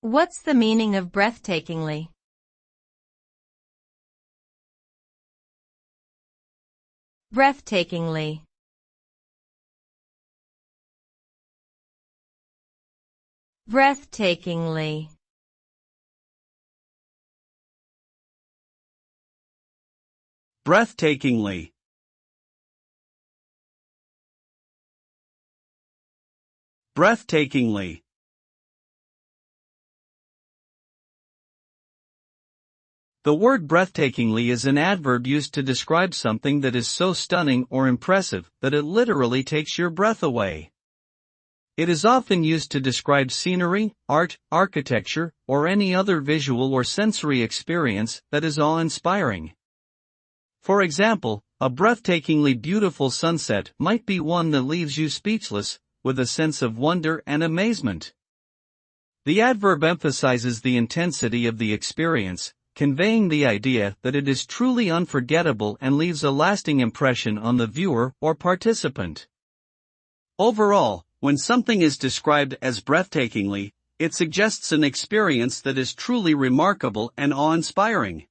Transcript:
What's the meaning of breathtakingly? Breathtakingly. Breathtakingly. Breathtakingly. Breathtakingly. The word breathtakingly is an adverb used to describe something that is so stunning or impressive that it literally takes your breath away. It is often used to describe scenery, art, architecture, or any other visual or sensory experience that is awe-inspiring. For example, a breathtakingly beautiful sunset might be one that leaves you speechless, with a sense of wonder and amazement. The adverb emphasizes the intensity of the experience, conveying the idea that it is truly unforgettable and leaves a lasting impression on the viewer or participant. Overall, when something is described as breathtakingly, it suggests an experience that is truly remarkable and awe-inspiring.